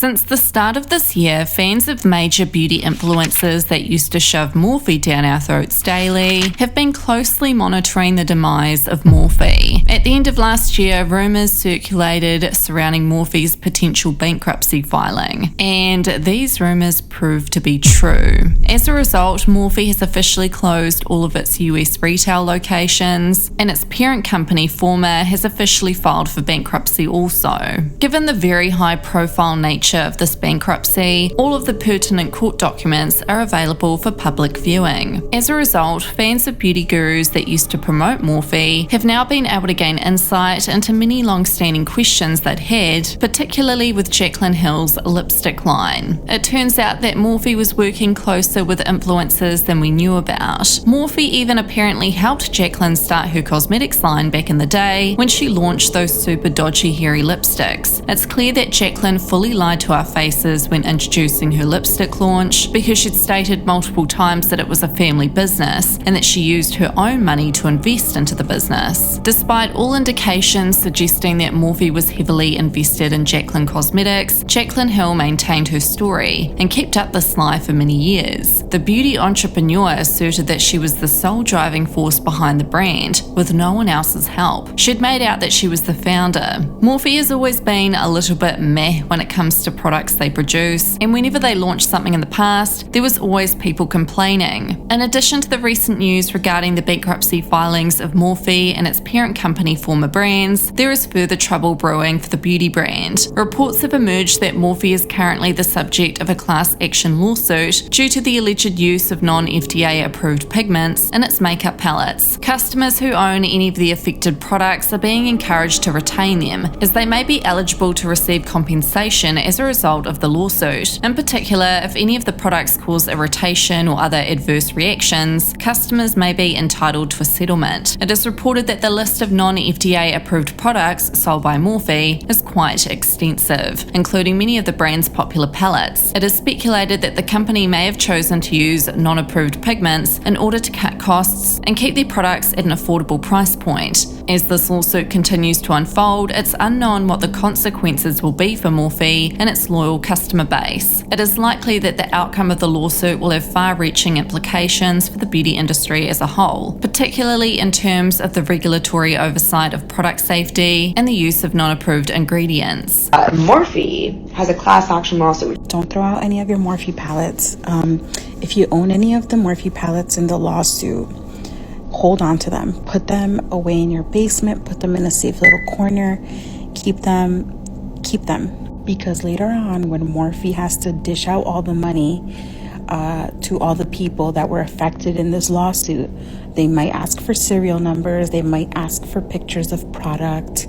Since the start of this year, fans of major beauty influencers that used to shove Morphe down our throats daily have been closely monitoring the demise of Morphe. At the end of last year, rumours circulated surrounding Morphe's potential bankruptcy filing, and these rumours proved to be true. As a result, Morphe has officially closed all of its US retail locations, and its parent company, Forma, has officially filed for bankruptcy also. Given the very high-profile nature of this bankruptcy, all of the pertinent court documents are available for public viewing. As a result, fans of beauty gurus that used to promote Morphe have now been able to gain insight into many long-standing questions they'd had, particularly with Jaclyn Hill's lipstick line. It turns out that Morphe was working closer with influencers than we knew about. Morphe even apparently helped Jaclyn start her cosmetics line back in the day when she launched those super dodgy hairy lipsticks. It's clear that Jaclyn fully lied to our faces when introducing her lipstick launch, because she'd stated multiple times that it was a family business and that she used her own money to invest into the business. Despite all indications suggesting that Morphe was heavily invested in Jaclyn Cosmetics, Jaclyn Hill maintained her story and kept up this lie for many years. The beauty entrepreneur asserted that she was the sole driving force behind the brand, with no one else's help. She'd made out that she was the founder. Morphe has always been a little bit meh when it comes to products they produce, and whenever they launched something in the past, there was always people complaining. In addition to the recent news regarding the bankruptcy filings of Morphe and its parent company Forma Brands, there is further trouble brewing for the beauty brand. Reports have emerged that Morphe is currently the subject of a class action lawsuit due to the alleged use of non-FDA approved pigments in its makeup palettes. Customers who own any of the affected products are being encouraged to retain them, as they may be eligible to receive compensation as a result of the lawsuit. In particular, if any of the products cause irritation or other adverse reactions, customers may be entitled to a settlement. It is reported that the list of non-FDA approved products sold by Morphe is quite extensive, including many of the brand's popular palettes. It is speculated that the company may have chosen to use non-approved pigments in order to cut costs and keep their products at an affordable price point. As this lawsuit continues to unfold, it's unknown what the consequences will be for Morphe and its loyal customer base. It is likely that the outcome of the lawsuit will have far-reaching implications for the beauty industry as a whole, particularly in terms of the regulatory oversight of product safety and the use of non-approved ingredients. Morphe has a class action lawsuit. Don't throw out any of your Morphe palettes. If you own any of the Morphe palettes in the lawsuit, hold on to them. Put them away in your basement. Put them in a safe little corner. Keep them. Because later on, when Morphe has to dish out all the money to all the people that were affected in this lawsuit, they might ask for serial numbers. They might ask for pictures of product.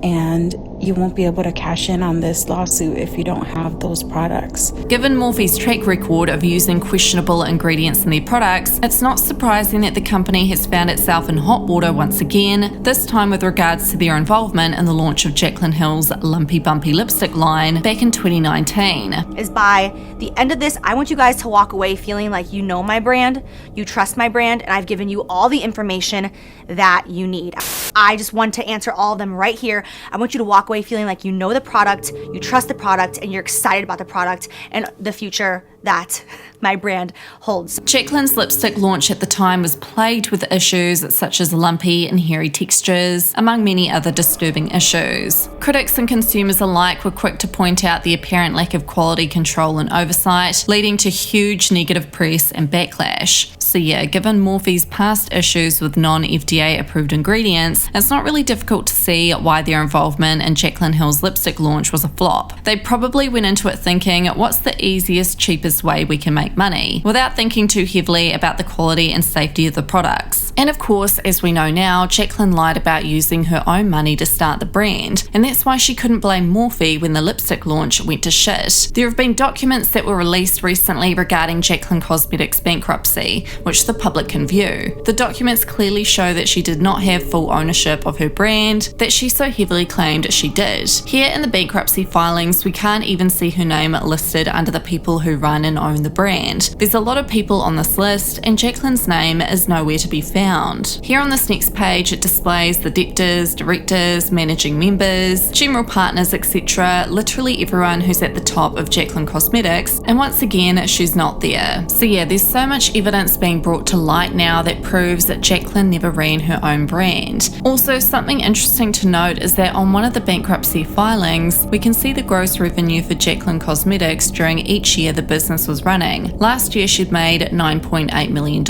And you won't be able to cash in on this lawsuit if you don't have those products. Given Morphe's track record of using questionable ingredients in their products, it's not surprising that the company has found itself in hot water once again, this time with regards to their involvement in the launch of Jaclyn Hill's Lumpy Bumpy lipstick line back in 2019. Is by the end of this, I want you guys to walk away feeling like you know my brand, you trust my brand, and I've given you all the information that you need. I just want to answer all of them right here. I want you to walk away feeling like you know the product, you trust the product, and you're excited about the product and the future that my brand holds. Jaclyn's lipstick launch at the time was plagued with issues such as lumpy and hairy textures, among many other disturbing issues. Critics and consumers alike were quick to point out the apparent lack of quality control and oversight, leading to huge negative press and backlash. So yeah, given Morphe's past issues with non-FDA approved ingredients, it's not really difficult to see why their involvement in Jaclyn Hill's lipstick launch was a flop. They probably went into it thinking, what's the easiest, cheapest way we can make money, without thinking too heavily about the quality and safety of the products. And of course, as we know now, Jaclyn lied about using her own money to start the brand, and that's why she couldn't blame Morphe when the lipstick launch went to shit. There have been documents that were released recently regarding Jaclyn Cosmetics' bankruptcy, which the public can view. The documents clearly show that she did not have full ownership of her brand that she so heavily claimed she did. Here in the bankruptcy filings, we can't even see her name listed under the people who run and own the brand. There's a lot of people on this list, and Jaclyn's name is nowhere to be found. found. Here on this next page, it displays the debtors, directors, managing members, general partners, etc. Literally everyone who's at the top of Jaclyn Cosmetics, and once again, she's not there. So yeah, there's so much evidence being brought to light now that proves that Jaclyn never ran her own brand. Also, something interesting to note is that on one of the bankruptcy filings, we can see the gross revenue for Jaclyn Cosmetics during each year the business was running. Last year she'd made $9.8 million,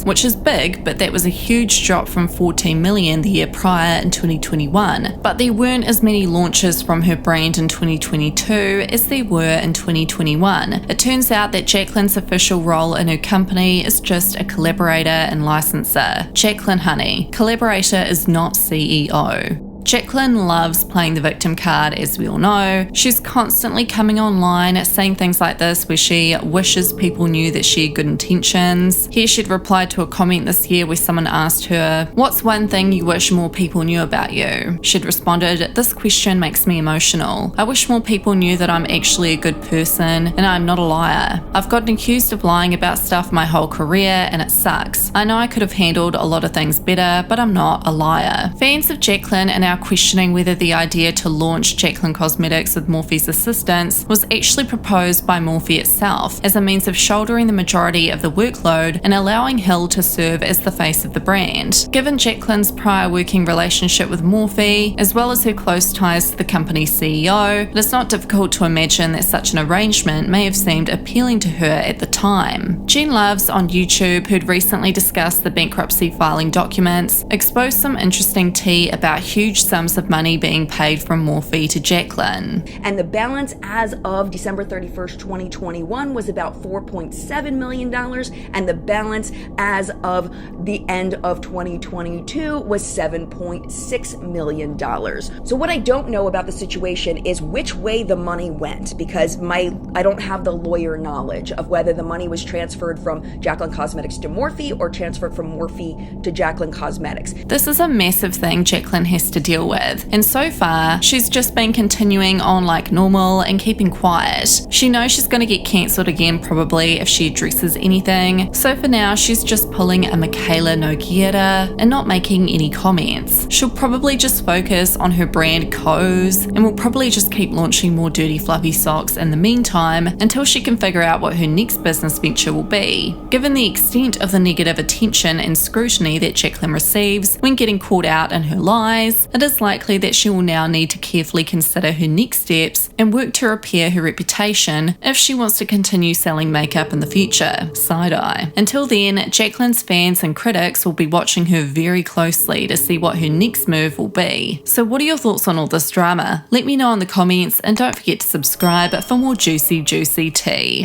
which is big, but that was a huge drop from $14 million the year prior in 2021. But there weren't as many launches from her brand in 2022 as there were in 2021. It turns out that Jaclyn's official role in her company is just a collaborator and licensor. Jaclyn honey, collaborator is not CEO. Jaclyn loves playing the victim card, as we all know. She's constantly coming online saying things like this where she wishes people knew that she had good intentions. Here she'd replied to a comment this year where someone asked her, "What's one thing you wish more people knew about you?" She'd responded, "This question makes me emotional. I wish more people knew that I'm actually a good person and I'm not a liar. I've gotten accused of lying about stuff my whole career and it sucks. I know I could have handled a lot of things better, but I'm not a liar." Fans of Jaclyn and our questioning whether the idea to launch Jaclyn Cosmetics with Morphe's assistance was actually proposed by Morphe itself as a means of shouldering the majority of the workload and allowing Hill to serve as the face of the brand. Given Jaclyn's prior working relationship with Morphe, as well as her close ties to the company's CEO, it is not difficult to imagine that such an arrangement may have seemed appealing to her at the time. Jen Luv on YouTube, who'd recently discussed the bankruptcy filing documents, exposed some interesting tea about huge sums of money being paid from Morphe to Jaclyn. And the balance as of December 31st, 2021 was about $4.7 million, and the balance as of the end of 2022 was $7.6 million. So what I don't know about the situation is which way the money went, because I don't have the lawyer knowledge of whether the money was transferred from Jaclyn Cosmetics to Morphe or transferred from Morphe to Jaclyn Cosmetics. This is a massive thing Jaclyn has to deal with, and so far she's just been continuing on like normal and keeping quiet. She knows she's going to get cancelled again probably if she addresses anything, so for now she's just pulling a Michaela Nogueira and not making any comments. She'll probably just focus on her brand Cos and will probably just keep launching more dirty fluffy socks in the meantime until she can figure out what her next business venture will be. Given the extent of the negative attention and scrutiny that Jaclyn receives when getting caught out in her lies, it is likely that she will now need to carefully consider her next steps and work to repair her reputation if she wants to continue selling makeup in the future. Side-eye. Until then, Jaclyn's fans and critics will be watching her very closely to see what her next move will be. So what are your thoughts on all this drama? Let me know in the comments, and don't forget to subscribe for more juicy tea.